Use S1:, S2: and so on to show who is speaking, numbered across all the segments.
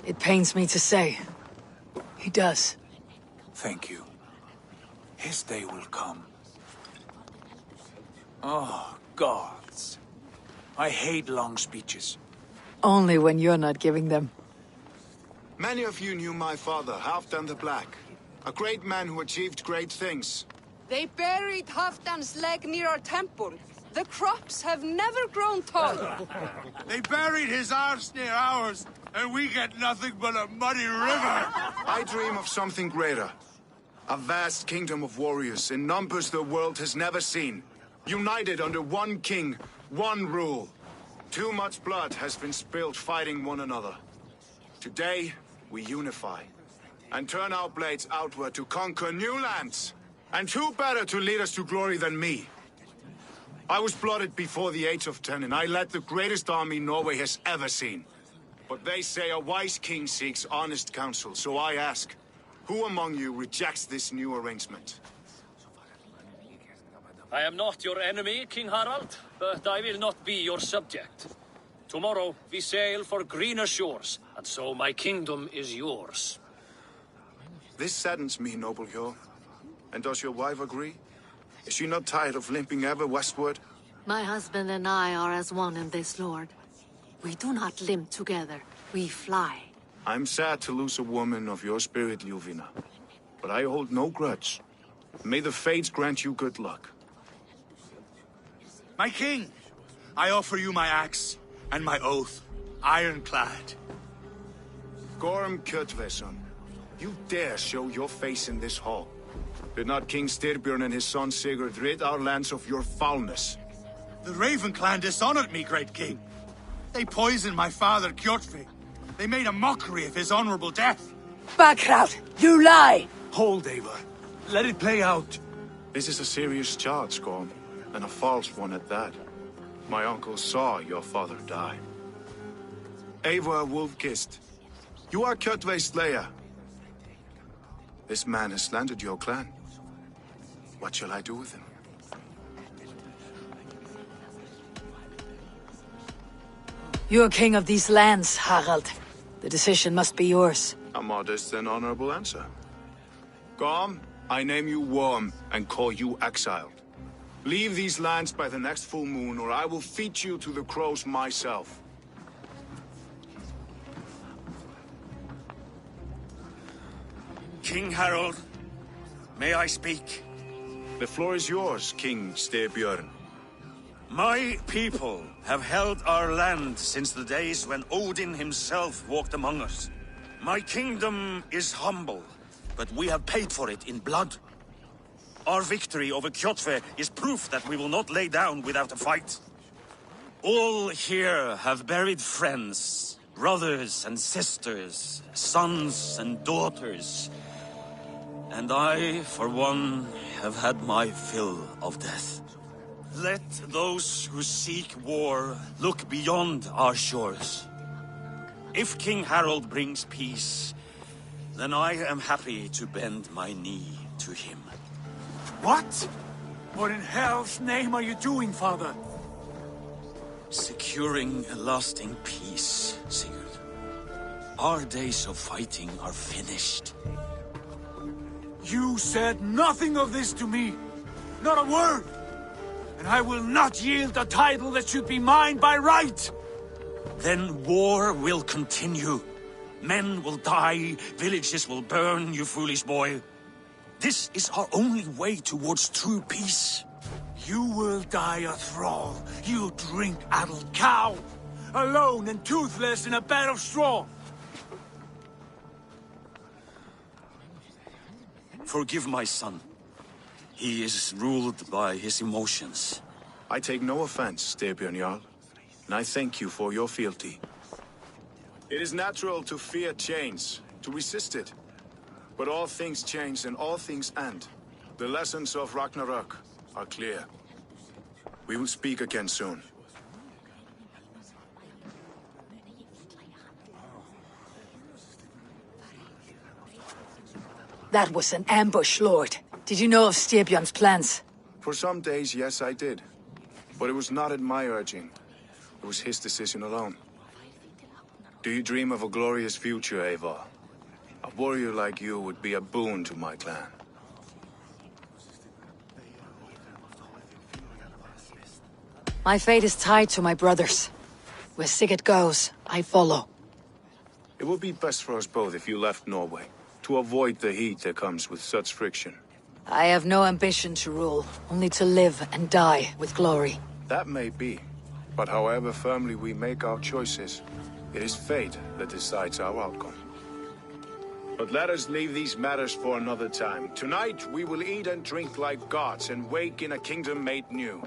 S1: It pains me to say. He does.
S2: Thank you. His day will come. Oh, gods. I hate long speeches.
S1: Only when you're not giving them.
S3: Many of you knew my father, Halfdan the Black. A great man who achieved great things.
S4: They buried Halfdan's leg near our temple. The crops have never grown taller.
S5: They buried his arse near ours, and we get nothing but a muddy river.
S3: I dream of something greater. A vast kingdom of warriors in numbers the world has never seen. United under one king, one rule. Too much blood has been spilled fighting one another. Today, we unify. And turn our blades outward to conquer new lands. And who better to lead us to glory than me? I was blooded before the age of 10, and I led the greatest army Norway has ever seen. But they say a wise king seeks honest counsel, so I ask, who among you rejects this new arrangement?
S6: I am not your enemy, King Harald, but I will not be your subject. Tomorrow we sail for greener shores, and so my kingdom is yours.
S3: This saddens me, noble Hjor. And does your wife agree? Is she not tired of limping ever westward?
S7: My husband and I are as one in this, Lord. We do not limp together, we fly.
S3: I'm sad to lose a woman of your spirit, Ljuvina. But I hold no grudge. May the fates grant you good luck.
S5: My king, I offer you my axe and my oath, ironclad.
S3: Gorm Kjotveson, you dare show your face in this hall. Did not King Styrbjörn and his son Sigurd rid our lands of your foulness?
S5: The Raven clan dishonored me, great king. They poisoned my father, Kjotve. They made a mockery of his honorable death.
S1: Backrout! You lie!
S2: Hold, Eivor. Let it play out.
S3: This is a serious charge, Gorm, and a false one at that. My uncle saw your father die. Eivor Wolf-Kissed, you are Kjotve's slayer. This man has slandered your clan. What shall I do with him?
S1: You're king of these lands, Harald. The decision must be yours.
S3: A modest and honorable answer. Gorm, I name you Worm and call you exiled. Leave these lands by the next full moon, or I will feed you to the crows myself.
S5: King Harold, may I speak?
S3: The floor is yours, King Styrbjörn.
S5: My people have held our land since the days when Odin himself walked among us. My kingdom is humble, but we have paid for it in blood. Our victory over Kjotve is proof that we will not lay down without a fight. All here have buried friends, brothers and sisters, sons and daughters. And I, for one, have had my fill of death. Let those who seek war look beyond our shores. If King Harold brings peace, then I am happy to bend my knee to him.
S2: What? What in hell's name are you doing, father?
S5: Securing a lasting peace, Sigurd. Our days of fighting are finished.
S2: You said nothing of this to me. Not a word. And I will not yield a title that should be mine by right.
S5: Then war will continue. Men will die, villages will burn, you foolish boy. This is our only way towards true peace.
S2: You will die a thrall, you drink-addled cow. Alone and toothless in a bed of straw.
S5: Forgive my son. He is ruled by his emotions.
S3: I take no offense, Styrbjörn Jarl, and I thank you for your fealty. It is natural to fear change, to resist it. But all things change and all things end. The lessons of Ragnarök are clear. We will speak again soon.
S1: That was an ambush, Lord. Did you know of Styrbjörn's plans?
S3: For some days, yes, I did. But it was not at my urging. It was his decision alone. Do you dream of a glorious future, Eivor? A warrior like you would be a boon to my clan.
S1: My fate is tied to my brother's. Where Sigurd goes, I follow.
S3: It would be best for us both if you left Norway, to avoid the heat that comes with such friction.
S1: I have no ambition to rule, only to live and die with glory.
S3: That may be, but however firmly we make our choices, it is fate that decides our outcome. But let us leave these matters for another time. Tonight, we will eat and drink like gods and wake in a kingdom made new.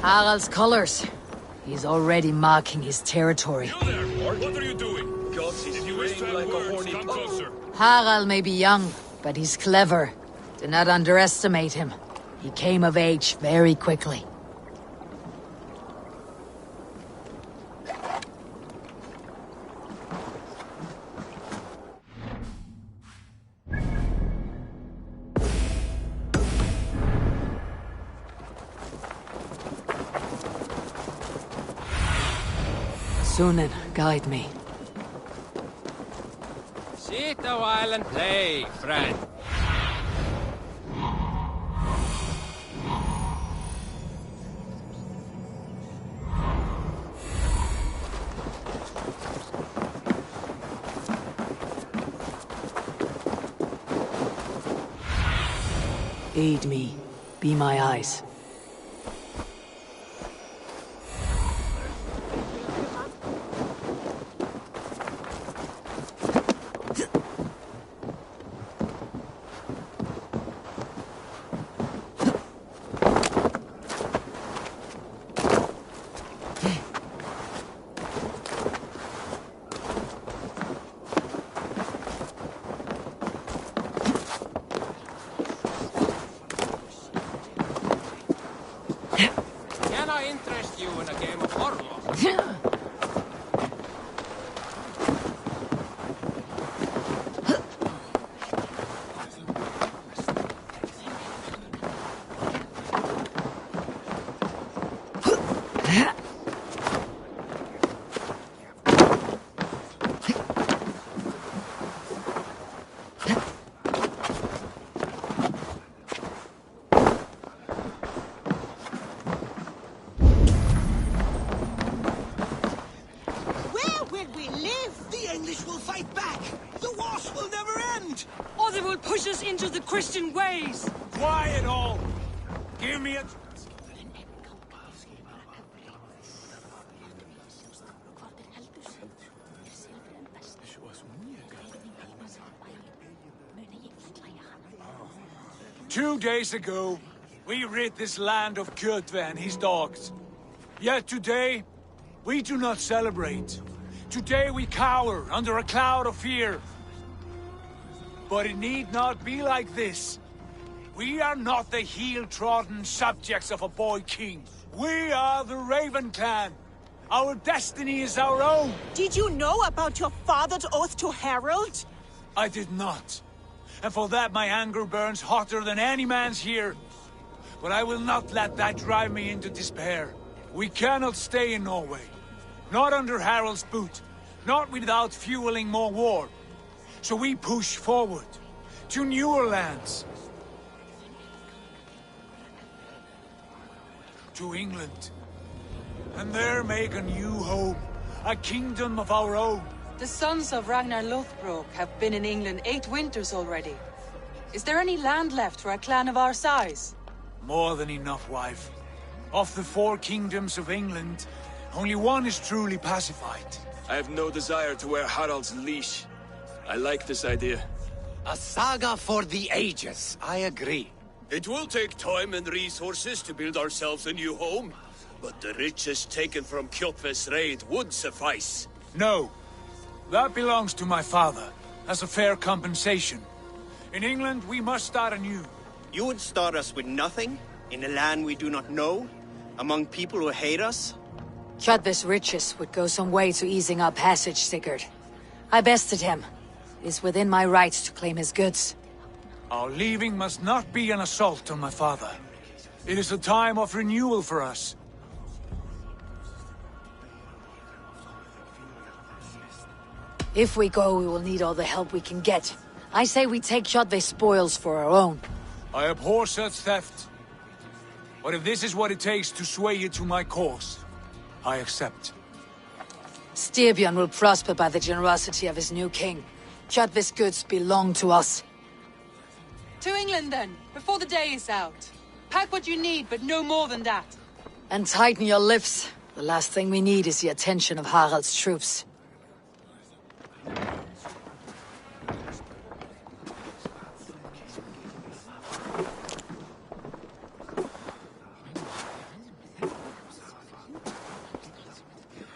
S1: Harald's colors. He's already marking his territory.
S2: You there, Lord? What are you doing? God, did you swing like a horny come closer.
S1: Harald may be young, but he's clever. Do not underestimate him. He came of age very quickly. Sunan, guide me.
S8: Sit a while and play, friend.
S1: Aid me. Be my eyes.
S8: Can I interest you in a game of Orlok?
S4: Or they will push us into the Christian ways.
S2: Quiet all! Give me a... Two days ago, we rid this land of Kjotve and his dogs. Yet today, we do not celebrate. Today we cower under a cloud of fear. But it need not be like this. We are not the heel-trodden subjects of a boy king. We are the Raven clan. Our destiny is our own.
S9: Did you know about your father's oath to Harold?
S2: I did not. And for that my anger burns hotter than any man's here. But I will not let that drive me into despair. We cannot stay in Norway. Not under Harald's boot. Not without fueling more war. So we push forward. To newer lands. To England. And there make a new home. A kingdom of our own.
S4: The sons of Ragnar Lothbrok have been in England 8 winters already. Is there any land left for a clan of our size?
S2: More than enough, wife. Of the 4 kingdoms of England, only one is truly pacified.
S10: I have no desire to wear Harald's leash. I like this idea.
S8: A saga for the ages, I agree.
S11: It will take time and resources to build ourselves a new home, but the riches taken from Kjotve's raid would suffice.
S2: No. That belongs to my father, as a fair compensation. In England, we must start anew.
S12: You would start us with nothing? In a land we do not know? Among people who hate us?
S1: Kjotve's riches would go some way to easing our passage, Sigurd. I bested him. It is within my rights to claim his goods.
S2: Our leaving must not be an assault on my father. It is a time of renewal for us.
S1: If we go, we will need all the help we can get. I say we take Kjotve's spoils for our own.
S2: I abhor such theft. But if this is what it takes to sway you to my cause, I accept.
S1: Styrbjörn will prosper by the generosity of his new king. Kjotve's goods belong to us.
S4: To England then, before the day is out. Pack what you need, but no more than that.
S1: And tighten your lips. The last thing we need is the attention of Harald's troops.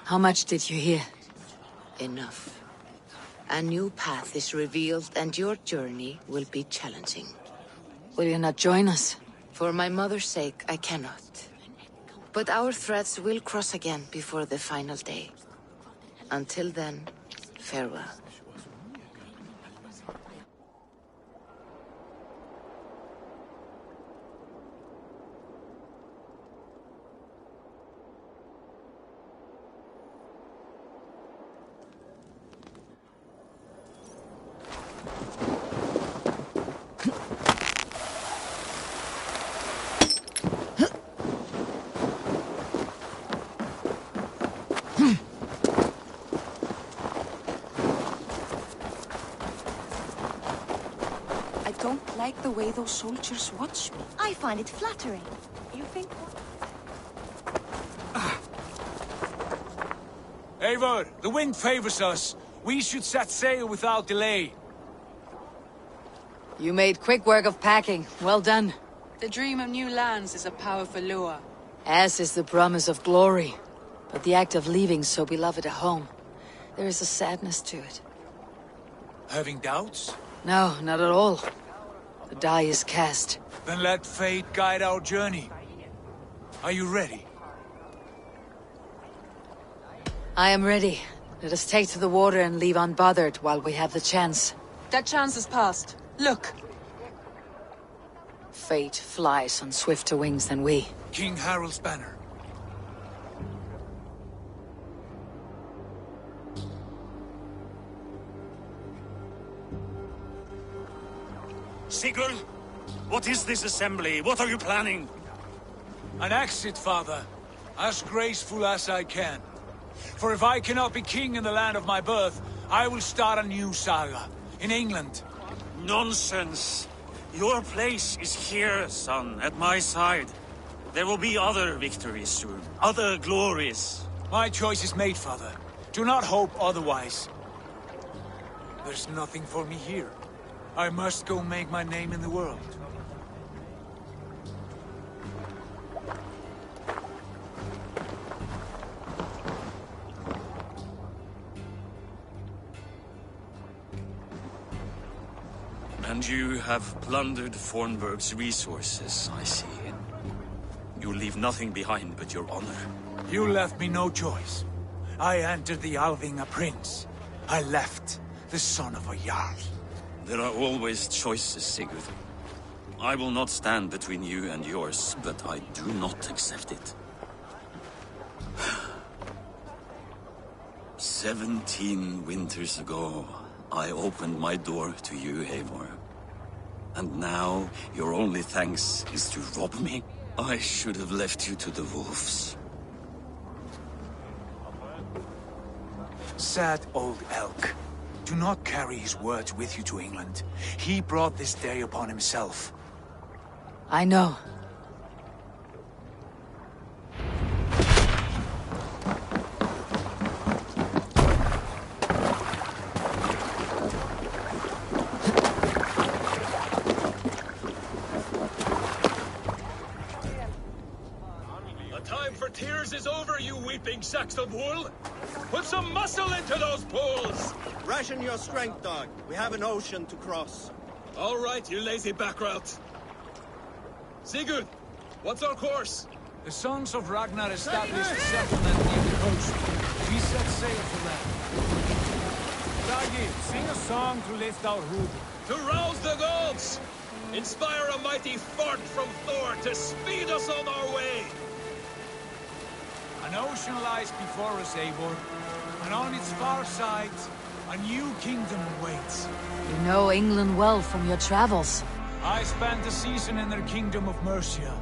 S1: How much did you hear?
S13: Enough. A new path is revealed and your journey will be challenging.
S1: Will you not join us?
S13: For my mother's sake, I cannot. But our threads will cross again before the final day. Until then, farewell.
S9: I don't like the way those soldiers watch me.
S14: I find it flattering.
S9: You think...
S2: Eivor, the wind favors us. We should set sail without delay.
S1: You made quick work of packing. Well done.
S4: The dream of new lands is a powerful lure.
S1: As is the promise of glory. But the act of leaving so beloved a home, there is a sadness to it.
S2: Having doubts?
S1: No, not at all. The die is cast.
S2: Then let fate guide our journey. Are you ready?
S1: I am ready. Let us take to the water and leave unbothered while we have the chance.
S4: That chance is past. Look!
S1: Fate flies on swifter wings than we.
S2: King Harald's banner.
S5: Sigurd, what is this assembly? What are you planning?
S2: An exit, father. As graceful as I can. For if I cannot be king in the land of my birth, I will start a new saga. In England.
S5: Nonsense. Your place is here, son, at my side. There will be other victories soon. Other glories.
S2: My choice is made, father. Do not hope otherwise. There's nothing for me here. I must go make my name in the world.
S5: And you have plundered Fornburg's resources, I see. You leave nothing behind but your honor.
S2: You left me no choice. I entered the Alving a prince. I left the son of a Jarl.
S5: There are always choices, Sigurd. I will not stand between you and yours, but I do not accept it. 17 winters ago, I opened my door to you, Eivor. And now, your only thanks is to rob me? I should have left you to the wolves.
S2: Sad old elk. Do not carry his words with you to England. He brought this day upon himself.
S1: I know.
S11: The time for tears is over, you weeping sacks of wool! Put some muscle into those bulls!
S12: Ration your strength, dog. We have an ocean to cross.
S11: All right, you lazy backrout. Sigurd, what's our course?
S2: The sons of Ragnar established a settlement near the coast. We set sail for them. Bragi, sing a song to lift our hood.
S11: To rouse the gods! Inspire a mighty fart from Thor to speed us on our way!
S2: An ocean lies before us, Eivor, and on its far side, a new kingdom awaits.
S1: You know England well from your travels.
S2: I spent a season in their kingdom of Mercia,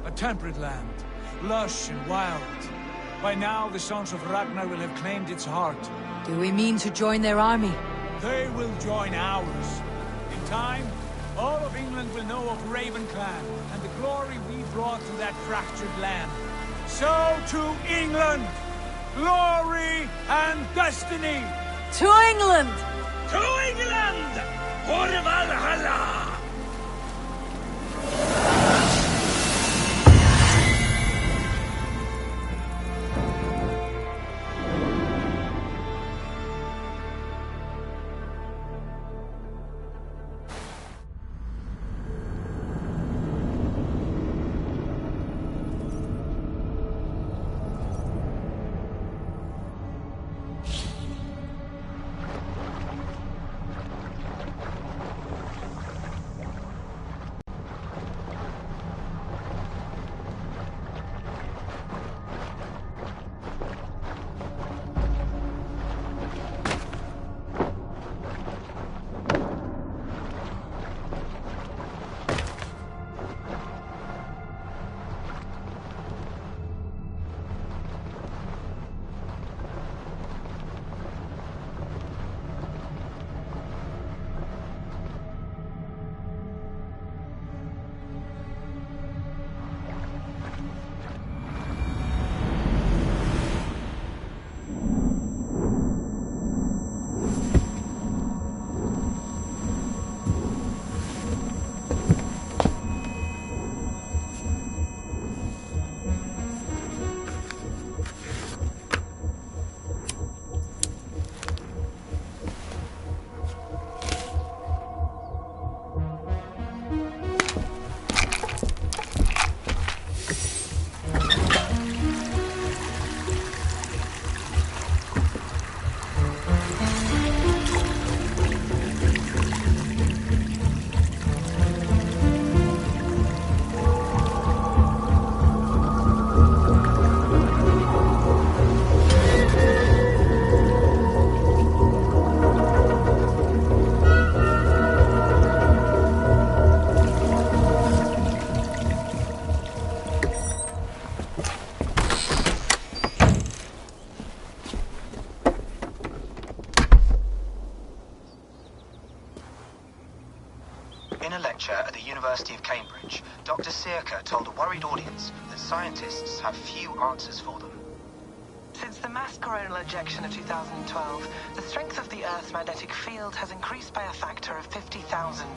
S2: a temperate land, lush and wild. By now, the sons of Ragnar will have claimed its heart.
S1: Do we mean to join their army?
S2: They will join ours. In time, all of England will know of Raven Clan and the glory we brought to that fractured land. So to England! Glory and destiny!
S1: To England!
S11: To England! For Valhalla!
S14: In a lecture at the University of Cambridge, Dr. Circa told a worried audience that scientists have few answers for them.
S15: Since the mass coronal ejection of 2012, the strength of the Earth's magnetic field has increased by a factor of 50,000.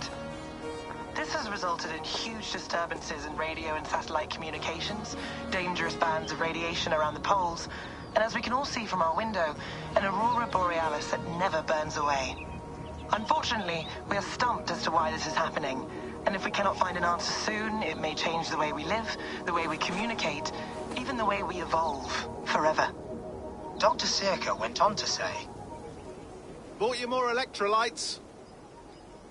S15: This has resulted in huge disturbances in radio and satellite communications, dangerous bands of radiation around the poles, and as we can all see from our window, an aurora borealis that never burns away. Unfortunately, we are stumped as to why this is happening, and if we cannot find an answer soon, it may change the way we live, the way we communicate, even the way we evolve, forever.
S14: Dr. Circa went on to say,
S16: "Bought you more electrolytes?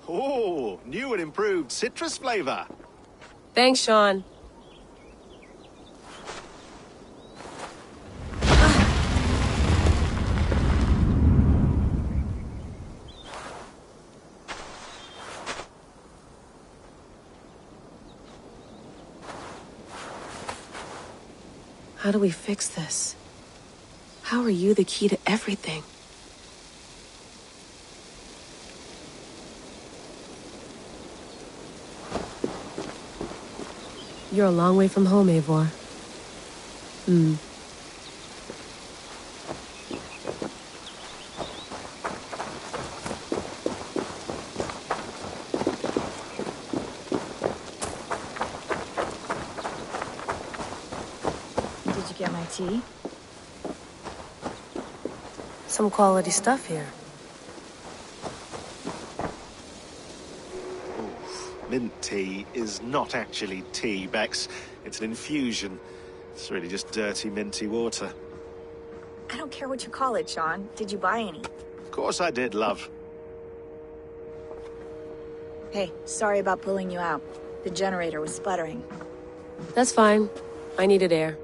S16: Oh, new and improved citrus flavor."
S17: Thanks, Sean. How do we fix this? How are you the key to everything? You're a long way from home, Eivor.
S18: Did you get my tea?
S17: Some quality stuff here.
S16: Mint tea is not actually tea, Bex. It's an infusion. It's really just dirty, minty water.
S18: I don't care what you call it, Sean. Did you buy any?
S16: Of course I did, love.
S18: Hey, sorry about pulling you out. The generator was sputtering.
S17: That's fine. I needed air.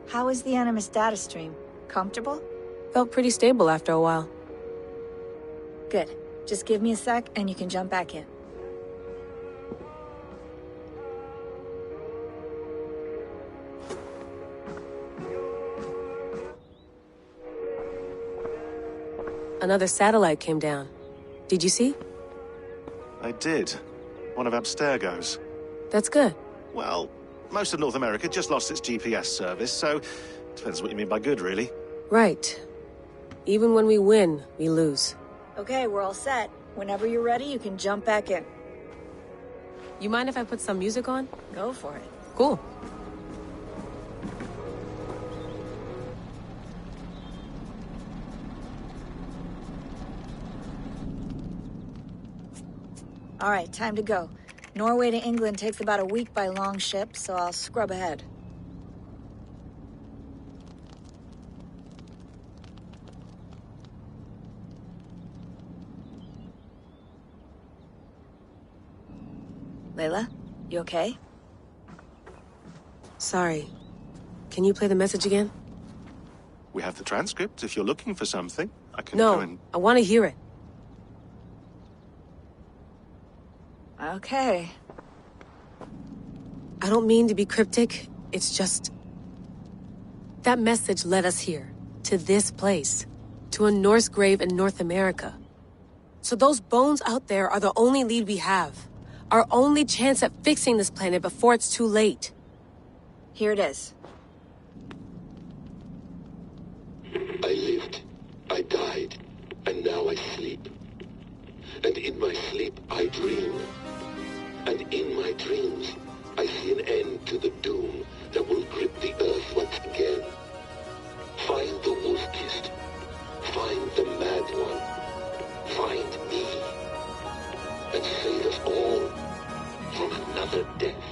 S18: How was the Animus data stream? Comfortable?
S17: Felt pretty stable after a while.
S18: Good. Just give me a sec and you can jump back in.
S17: Another satellite came down. Did you see?
S16: I did. One of Abstergo's.
S17: That's good.
S16: Well, most of North America just lost its GPS service, so depends what you mean by good, really.
S17: Right. Even when we win, we lose.
S18: Okay, we're all set. Whenever you're ready, you can jump back in.
S17: You mind if I put some music on?
S18: Go for it.
S17: Cool.
S18: All right, time to go. Norway to England takes about a week by long ship, so I'll scrub ahead. Layla, you okay?
S17: Sorry. Can you play the message again?
S16: We have the transcript. If you're looking for something, I can go and...
S17: No, I want to hear it.
S18: Okay.
S17: I don't mean to be cryptic. It's just... that message led us here. To this place. To a Norse grave in North America. So those bones out there are the only lead we have. Our only chance at fixing this planet before it's too late.
S18: Here it is.
S19: I lived, I died, and now I sleep. And in my sleep I dream. And in my dreams I see an end to the doom that will grip the earth once again. Find the wolf-kissed. Find the mad one. Find me. And save us all from another death.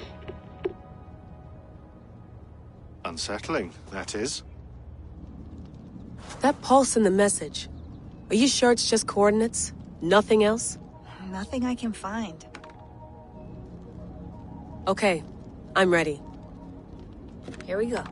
S16: Unsettling, that is.
S17: That pulse in the message. Are you sure it's just coordinates? Nothing else?
S18: Nothing I can find.
S17: Okay, I'm ready.
S18: Here we go.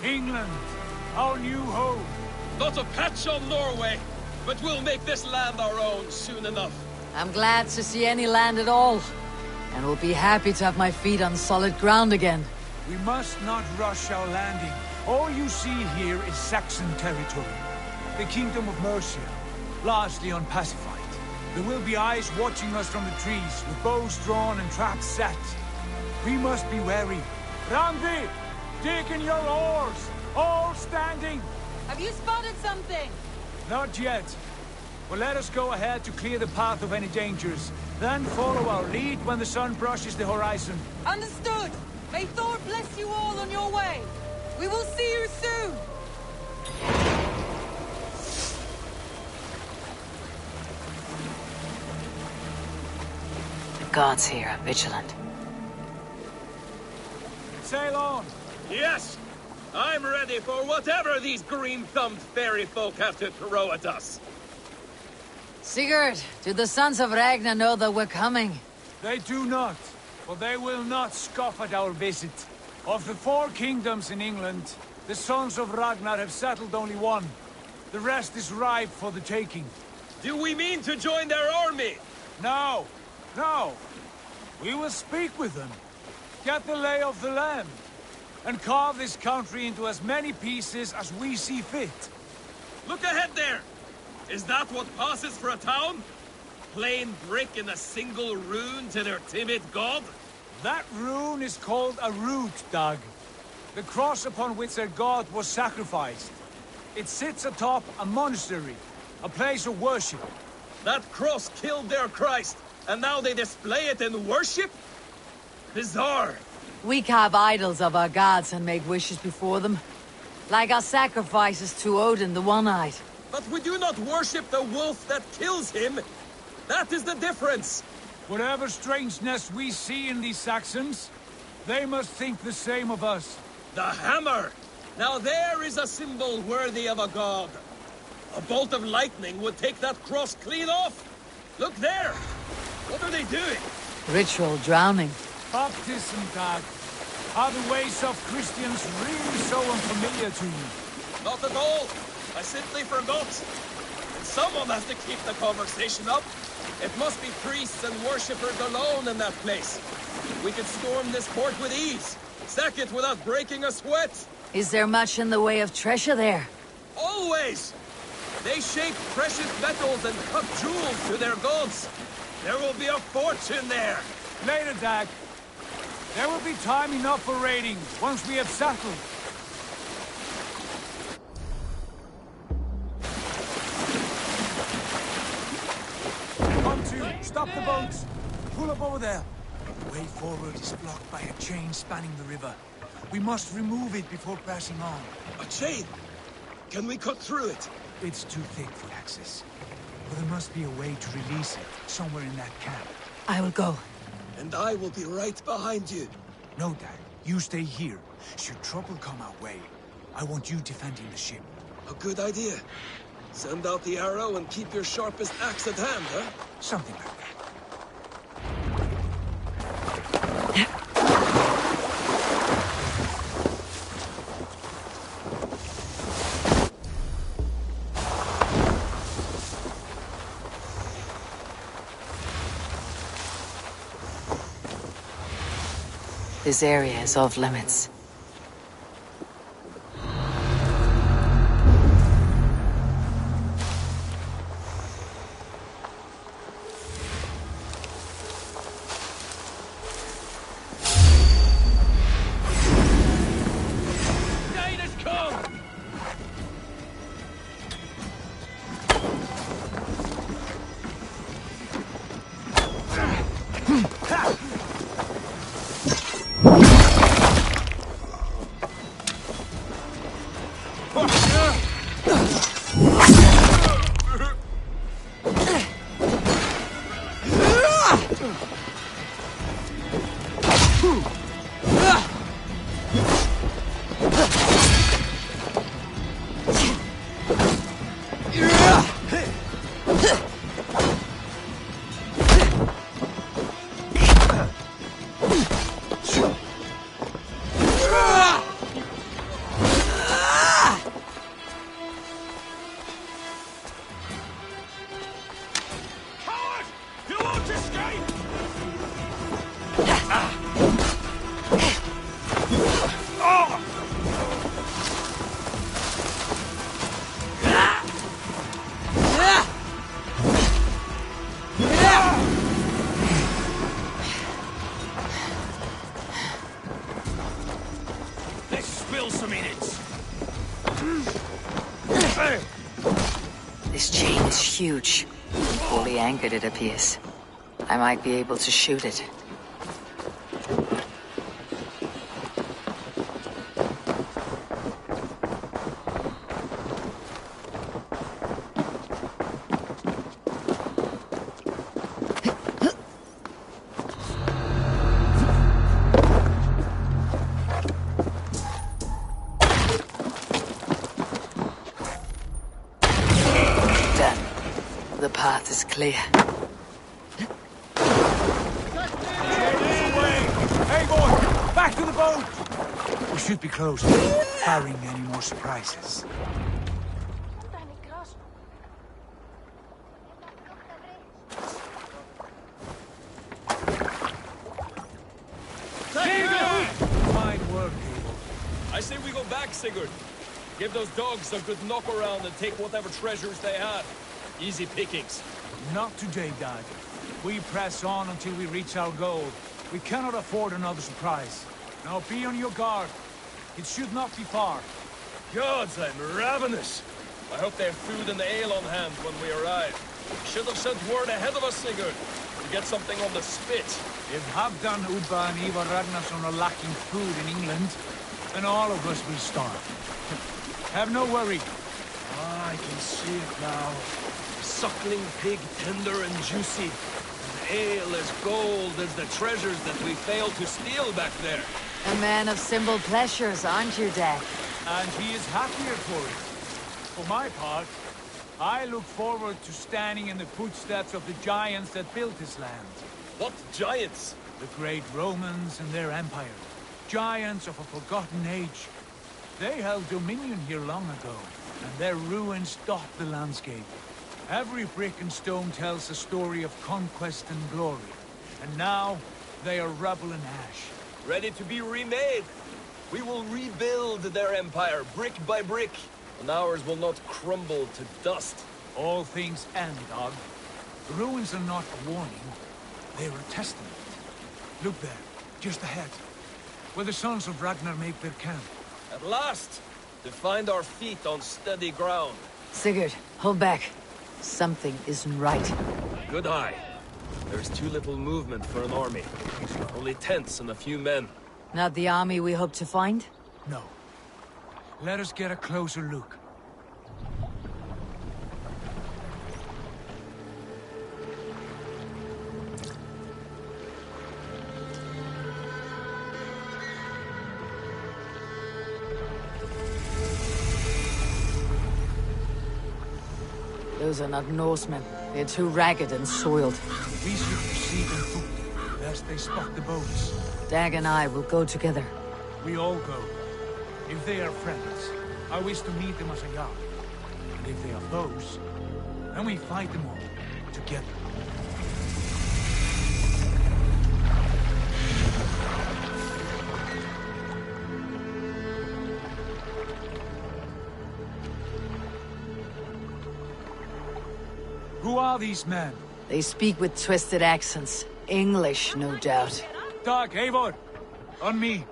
S2: England, our new home.
S11: Not a patch on Norway, but we'll make this land our own soon enough.
S1: I'm glad to see any land at all, and will be happy to have my feet on solid ground again.
S2: We must not rush our landing. All you see here is Saxon territory. The Kingdom of Mercia, largely unpacified. There will be eyes watching us from the trees, with bows drawn and traps set. We must be wary. Randi! Dig in your oars! All standing!
S4: Have you spotted something?
S2: Not yet. Well, let us go ahead to clear the path of any dangers. Then follow our lead when the sun brushes the horizon.
S4: Understood! May Thor bless you all on your way! We will see you soon!
S1: The gods here are vigilant.
S2: Sail on!
S11: Yes! I'm ready for whatever these green-thumbed fairy folk have to throw at us.
S1: Sigurd, do the sons of Ragnar know that we're coming?
S2: They do not, for they will not scoff at our visit. Of the 4 kingdoms in England, the sons of Ragnar have settled only one. The rest is ripe for the taking.
S11: Do we mean to join their army?
S2: No, no. We will speak with them, get the lay of the land, and carve this country into as many pieces as we see fit.
S11: Look ahead there! Is that what passes for a town? Plain brick in a single rune to their timid god?
S2: That rune is called a root, Dag. The cross upon which their god was sacrificed. It sits atop a monastery, a place of worship.
S11: That cross killed their Christ, and now they display it in worship? Bizarre.
S1: We carve idols of our gods and make wishes before them. Like our sacrifices to Odin the One-Eyed.
S11: But we do not worship the wolf that kills him. That is the difference.
S2: Whatever strangeness we see in these Saxons, they must think the same of us.
S11: The hammer! Now there is a symbol worthy of a god. A bolt of lightning would take that cross clean off. Look there! What are they doing?
S1: Ritual drowning.
S2: Baptism, Dag. Are the ways of Christians really so unfamiliar to you?
S11: Not at all. I simply forgot. And someone has to keep the conversation up. It must be priests and worshippers alone in that place. We could storm this port with ease. Sack it without breaking a sweat.
S1: Is there much in the way of treasure there?
S11: Always! They shape precious metals and cut jewels to their gods. There will be a fortune there.
S2: Later, Dag. There will be time enough for raiding, once we have settled. Come to, stop the boats. Pull up over there. The way forward is blocked by a chain spanning the river. We must remove it before pressing on.
S11: A chain? Can we cut through it?
S2: It's too thick for access. But there must be a way to release it, somewhere in that camp.
S1: I will go.
S11: And I will be right behind you.
S2: No, Dad. You stay here. Should trouble come our way, I want you defending the ship.
S11: A good idea. Send out the arrow and keep your sharpest axe at hand, huh?
S2: Something like that.
S1: This area is off limits. This chain is huge. Fully anchored, it appears. I might be able to shoot it. The path is clear.
S2: Hey, boy! Back to the boat! We should be close, barring any more surprises. Fine work, Abel.
S11: I say we go back, Sigurd. Give those dogs a good knock around and take whatever treasures they have. Easy pickings.
S2: Not today, Dad. We press on until we reach our goal. We cannot afford another surprise. Now be on your guard. It should not be far.
S11: Gods, I'm ravenous. I hope they have food and ale on hand when we arrive. Should have sent word ahead of us, Sigurd, to get something on the spit.
S2: If Halfdan, Ubba and Ivar Ragnarsson are lacking food in England, then all of us will starve. Have no worry.
S11: Ah, I can see it now. Suckling pig, tender and juicy. And ale as gold as the treasures that we failed to steal back there.
S1: A man of simple pleasures, aren't you, Dad?
S2: And he is happier for it. For my part, I look forward to standing in the footsteps of the giants that built this land.
S11: What giants?
S2: The great Romans and their empire. Giants of a forgotten age. They held dominion here long ago, and their ruins dot the landscape. Every brick and stone tells a story of conquest and glory. And now, they are rubble and ash.
S11: Ready to be remade. We will rebuild their empire, brick by brick. And ours will not crumble to dust.
S2: All things end, Dog. The ruins are not a warning. They are a testament. Look there, just ahead. Where the sons of Ragnar make their camp.
S11: At last! To find our feet on steady ground.
S1: Sigurd, hold back. Something isn't right.
S11: Good eye. There's too little movement for an army. Only tents and a few men.
S1: Not the army we hope to find?
S2: No. Let us get a closer look.
S1: Those are not Norsemen. They're too ragged and soiled.
S2: We should proceed on foot, lest they spot the boats.
S1: Dag and I will go together.
S2: We all go. If they are friends, I wish to meet them as a yard. And if they are foes, then we fight them all, together. Who are these men?
S1: They speak with twisted accents. English, no doubt.
S2: Dag, Eivor! On me!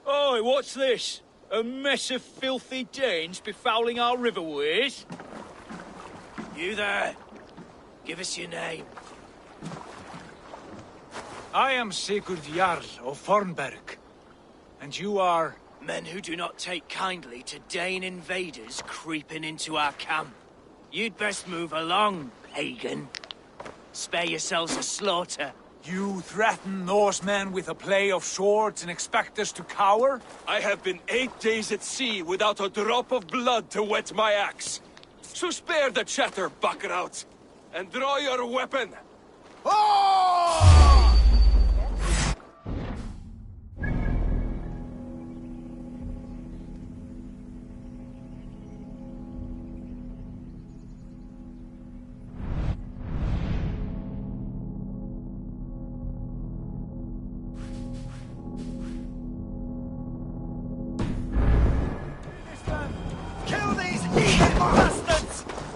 S20: Oi, what's this? A mess of filthy Danes befouling our riverways?
S21: You there? Give us your name.
S2: I am Sigurd Jarl of Fornberg. And you are?
S21: Men who do not take kindly to Dane invaders creeping into our camp. You'd best move along, pagan. Spare yourselves a slaughter.
S2: You threaten Norsemen with a play of swords and expect us to cower?
S11: I have been 8 days at sea without a drop of blood to wet my axe. So spare the chatter, buckerout, and draw your weapon.
S2: Oh!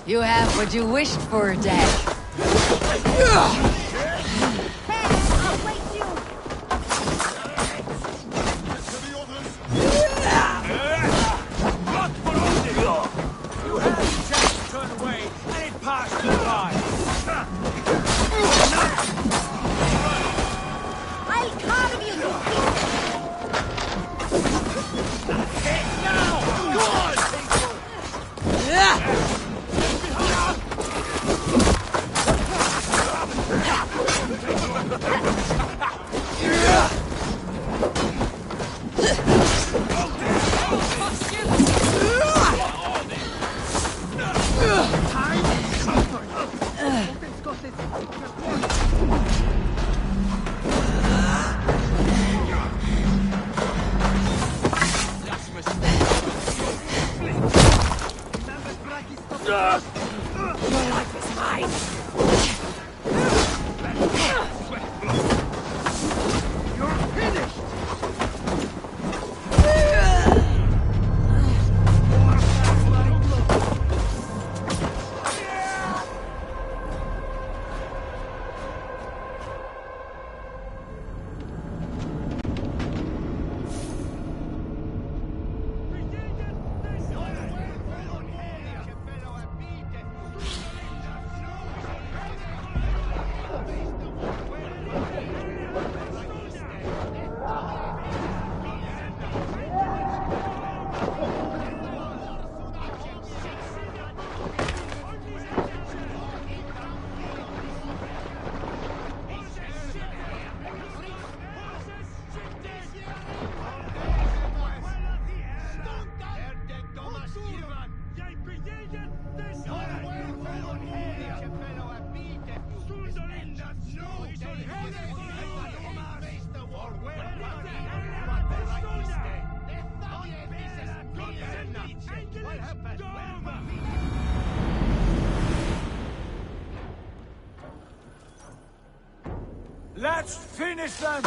S1: You have what you wished for, Dad.
S2: Let's finish them!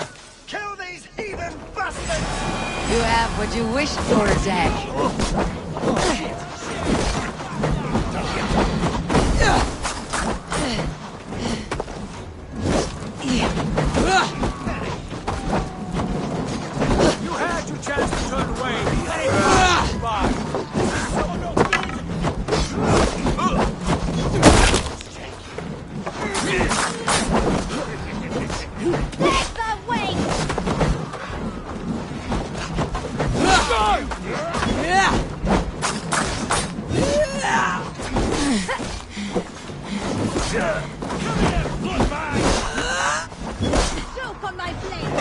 S11: Kill these heathen bastards!
S1: You have what you wished for, Zack.
S2: You had your chance to turn away, and it passed you by.
S6: Choke on my blade!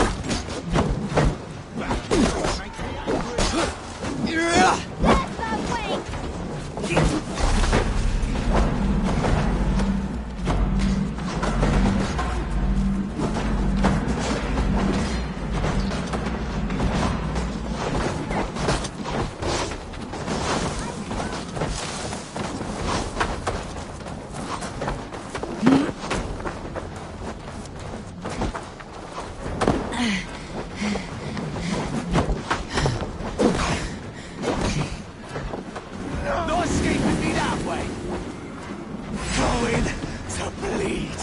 S11: No escape with me that way! Going to bleed!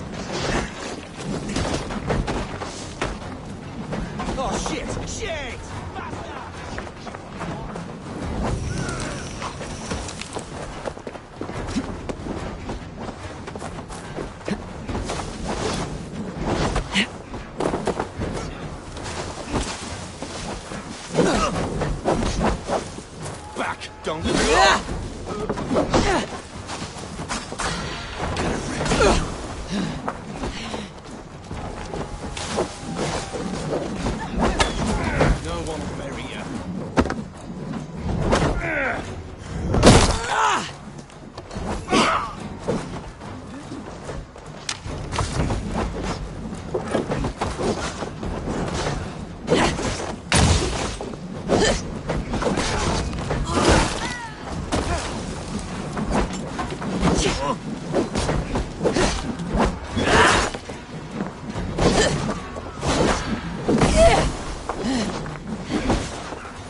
S11: Oh shit! Shit! Back! Don't No one will bury you.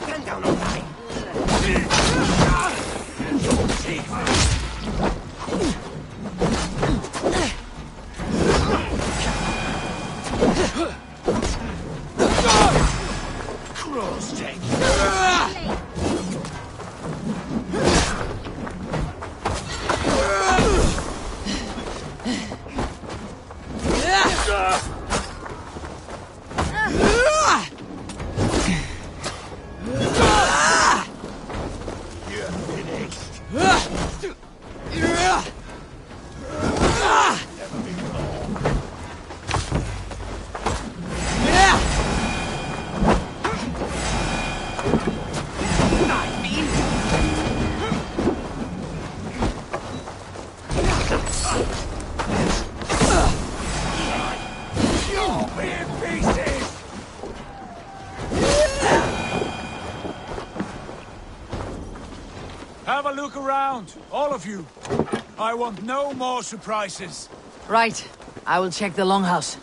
S11: Stand down, all right.
S2: Have a look around, all of you. I want no more surprises.
S1: Right. I will check the longhouse.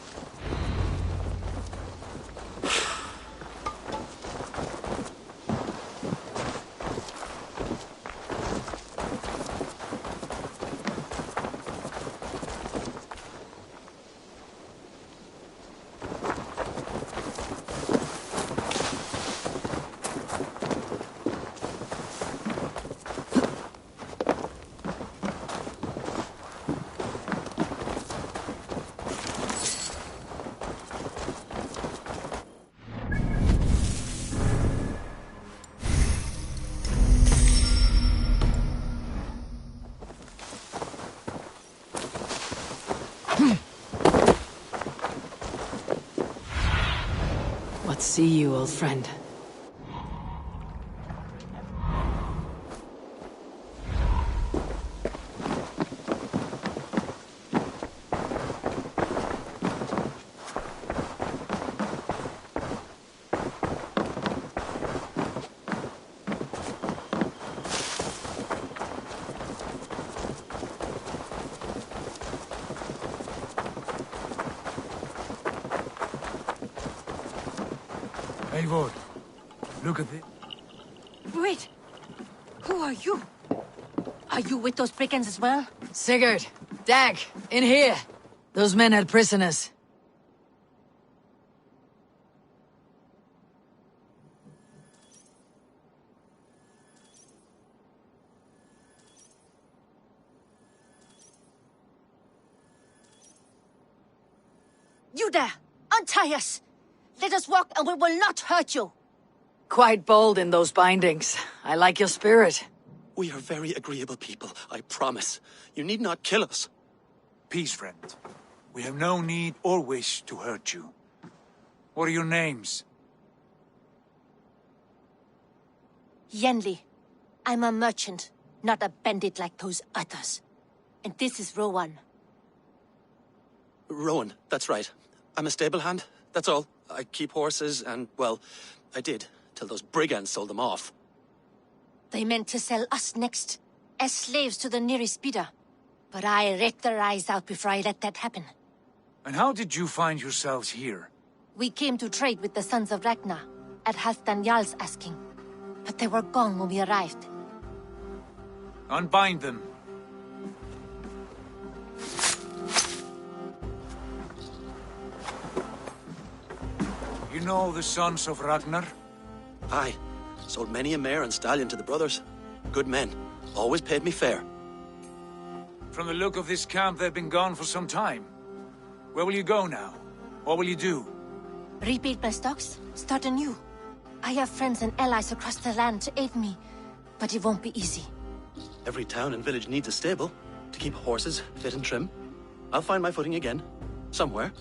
S1: What see you, old friend?
S2: Eivor, look at this.
S6: Wait! Who are you? Are you with those brigands as well?
S1: Sigurd! Dag! In here! Those men had prisoners.
S6: You there! Untie us! Let us walk and we will not hurt you!
S1: Quite bold in those bindings. I like your spirit.
S22: We are very agreeable people, I promise. You need not kill us.
S2: Peace, friend. We have no need or wish to hurt you. What are your names?
S6: Yenli. I'm a merchant, not a bandit like those others. And this is Rowan.
S22: Rowan, that's right. I'm a stable hand, that's all. I keep horses and, well, I did, till those brigands sold them off.
S6: They meant to sell us next, as slaves to the nearest bidder. But I raked their eyes out before I let that happen.
S2: And how did you find yourselves here?
S6: We came to trade with the Sons of Ragnar, at Halfdan Jarl's asking. But they were gone when we arrived.
S2: Unbind them. You know the Sons of Ragnar?
S22: Aye. Sold many a mare and stallion to the brothers. Good men. Always paid me fair.
S2: From the look of this camp, they've been gone for some time. Where will you go now? What will you do?
S6: Rebuild my stocks, start anew. I have friends and allies across the land to aid me, but it won't be easy.
S22: Every town and village needs a stable to keep horses fit and trim. I'll find my footing again. Somewhere.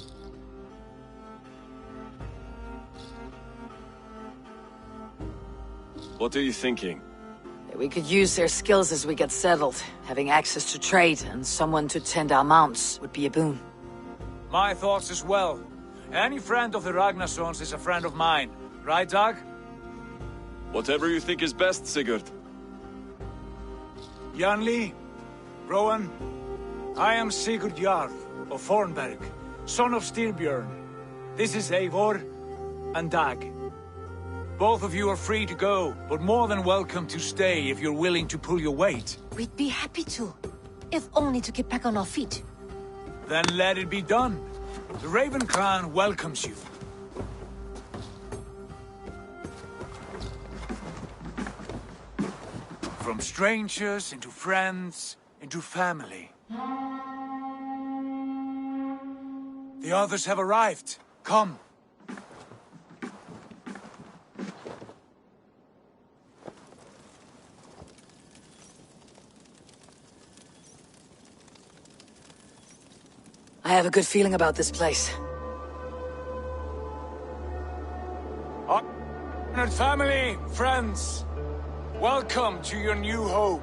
S10: What are you thinking?
S1: We could use their skills as we get settled. Having access to trade and someone to tend our mounts would be a boon.
S2: My thoughts as well. Any friend of the Ragnarsons is a friend of mine. Right, Dag?
S10: Whatever you think is best, Sigurd.
S2: Janli, Rowan, I am Sigurd Jarl of Fornberg, son of Styrbjörn. This is Eivor and Dag. Both of you are free to go, but more than welcome to stay if you're willing to pull your weight.
S6: We'd be happy to, if only to get back on our feet.
S2: Then let it be done. The Raven clan welcomes you. From strangers into friends, into family. The others have arrived. Come.
S1: I have a good feeling about this place.
S2: Honored family, friends, welcome to your new home.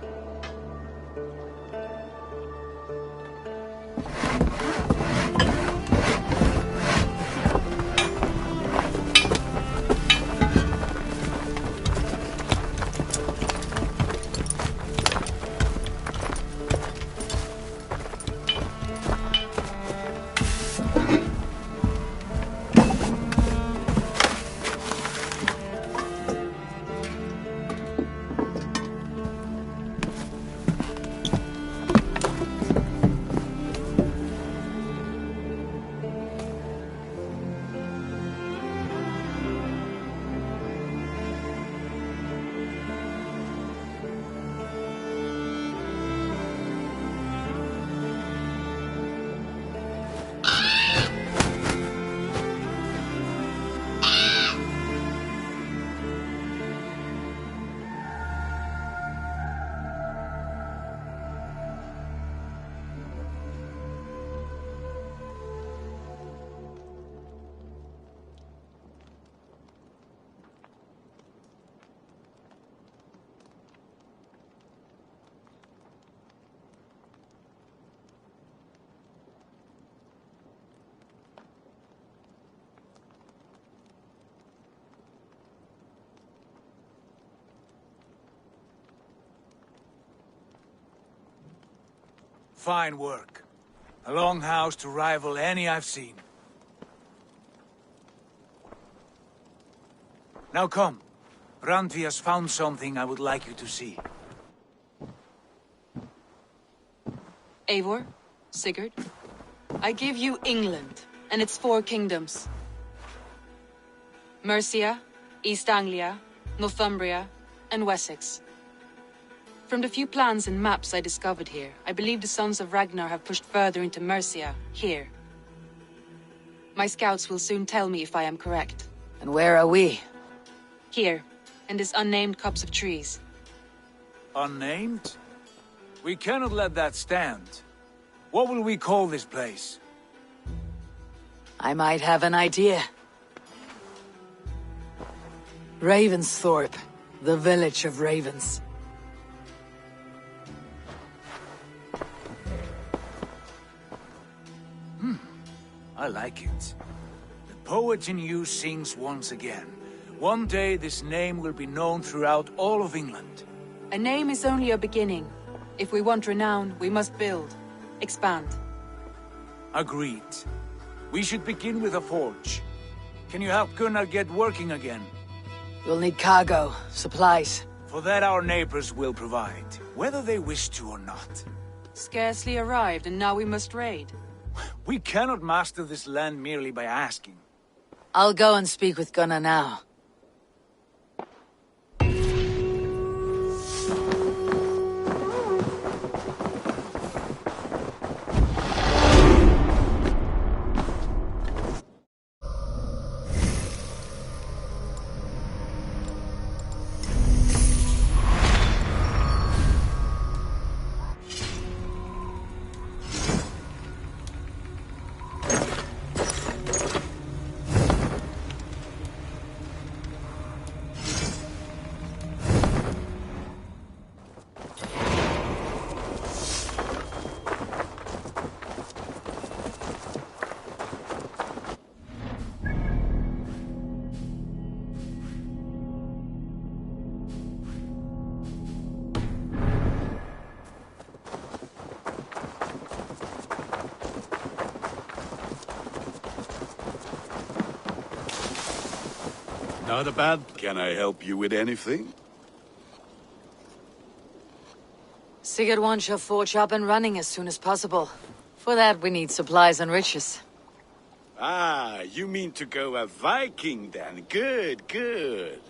S2: Fine work. A longhouse to rival any I've seen. Now come. Randvi has found something I would like you to see.
S4: Eivor, Sigurd, I give you England and its 4 kingdoms. Mercia, East Anglia, Northumbria, and Wessex. From the few plans and maps I discovered here, I believe the Sons of Ragnar have pushed further into Mercia, here. My scouts will soon tell me if I am correct.
S1: And where are we?
S4: Here, in this unnamed copse of trees.
S2: Unnamed? We cannot let that stand. What will we call this place?
S1: I might have an idea. Ravensthorpe, the village of ravens.
S2: I like it. The poet in you sings once again. One day this name will be known throughout all of England.
S4: A name is only a beginning. If we want renown, we must build. Expand.
S2: Agreed. We should begin with a forge. Can you help Gunnar get working again?
S1: We'll need cargo, supplies.
S2: For that our neighbors will provide, whether they wish to or not.
S4: Scarcely arrived, and now we must raid.
S2: We cannot master this land merely by asking.
S1: I'll go and speak with Gunnar now.
S3: Not a bad. Can I help you with anything?
S1: Sigurd wants your forge up and running as soon as possible. For that, we need supplies and riches.
S3: Ah, you mean to go a Viking then? Good, good.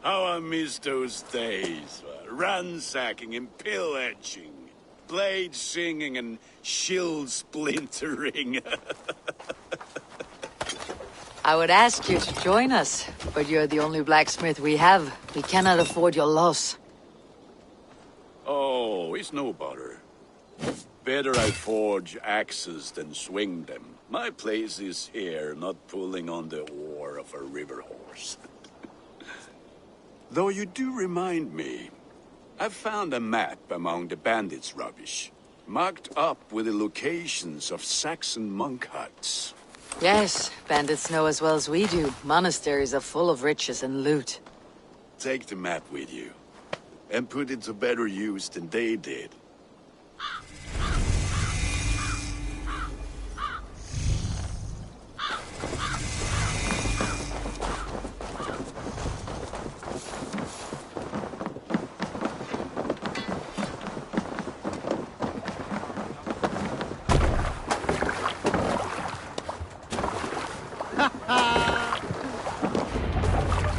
S3: How I miss those days. Ransacking and pillaging. Blade singing and shield splintering.
S1: I would ask you to join us, but you're the only blacksmith we have. We cannot afford your loss.
S3: Oh, it's no bother. better I forge axes than swing them. My place is here, not pulling on the oar of a river horse. Though you do remind me, I found a map among the bandits' rubbish, marked up with the locations of Saxon monk huts.
S1: Yes, bandits know as well as we do. Monasteries are full of riches and loot.
S3: Take the map with you, and put it to better use than they did.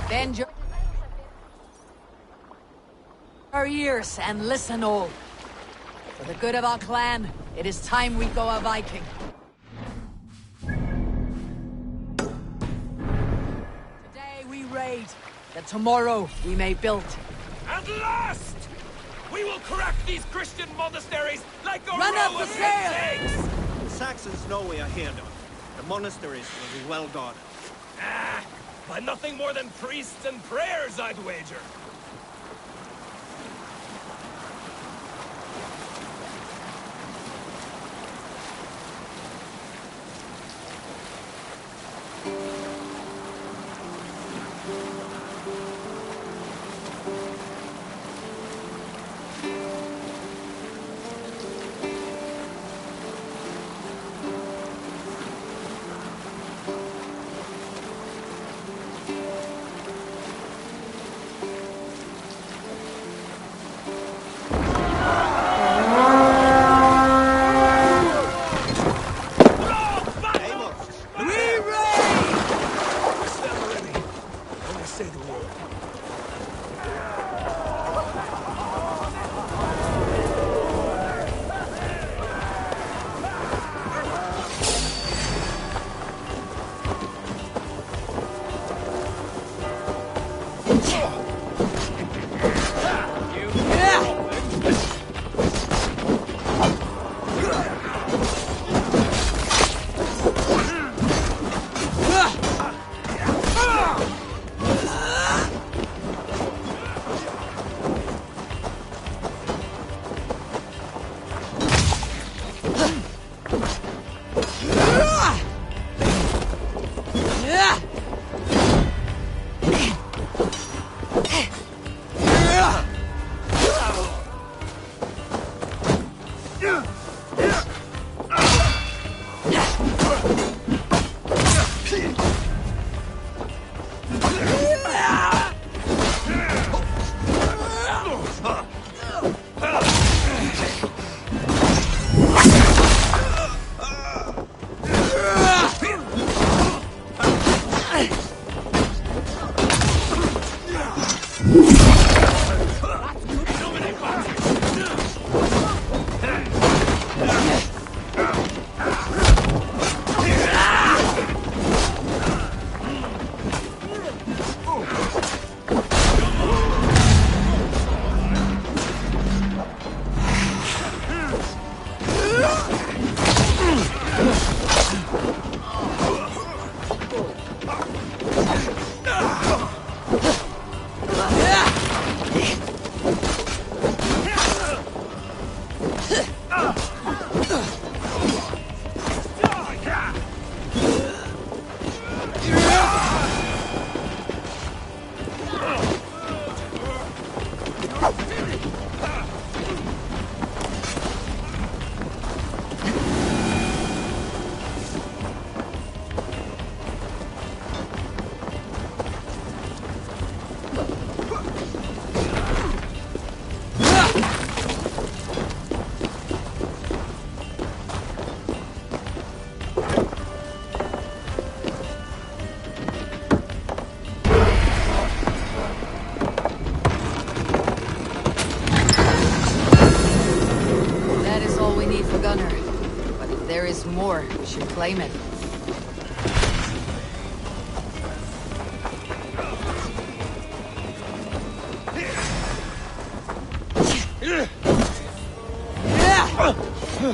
S1: Bend your ears and listen all. For the good of our clan, it is time we go a Viking. Today we raid, that tomorrow we may build.
S11: At last! We will crack these Christian monasteries like a
S1: Run up
S11: row
S1: the
S11: of
S1: sail!
S11: eggs!
S12: The Saxons know we are here, Don. The monasteries will be well guarded.
S11: Ah, by nothing more than priests and prayers, I'd wager.
S1: More, we should claim it. Hey!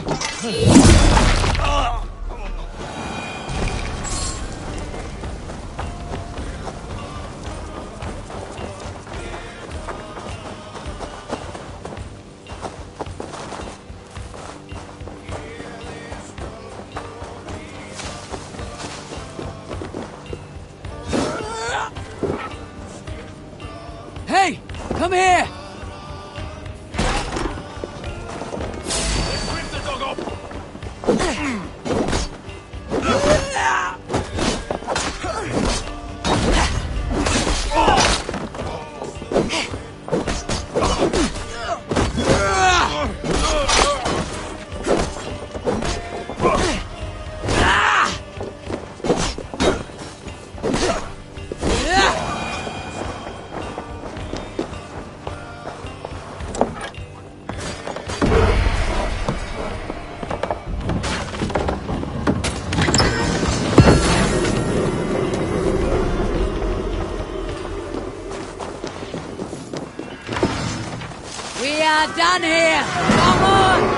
S1: Come here!
S11: Rip the dog up!
S1: We are done here! Come on!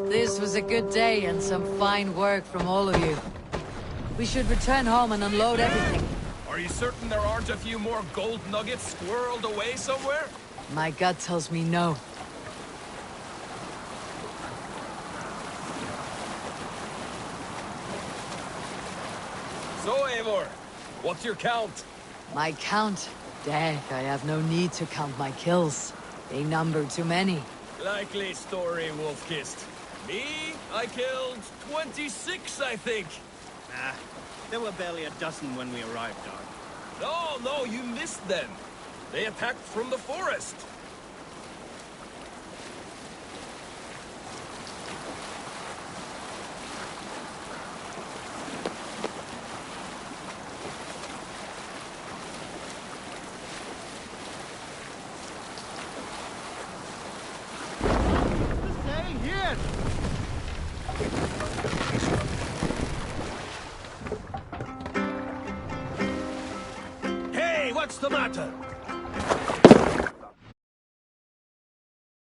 S1: This was a good day and some fine work from all of you. We should return home and unload everything.
S11: Are you certain there aren't a few more gold nuggets squirreled away somewhere?
S1: My gut tells me no.
S11: So, Eivor, what's your count?
S1: My count? Dag, I have no need to count my kills. They number too many.
S11: Likely story, Wolfkist. Me? I killed 26, I think.
S12: Nah, there were barely a dozen when we arrived, Dog.
S11: No, you missed them. They attacked from the forest. Hey, what's the matter?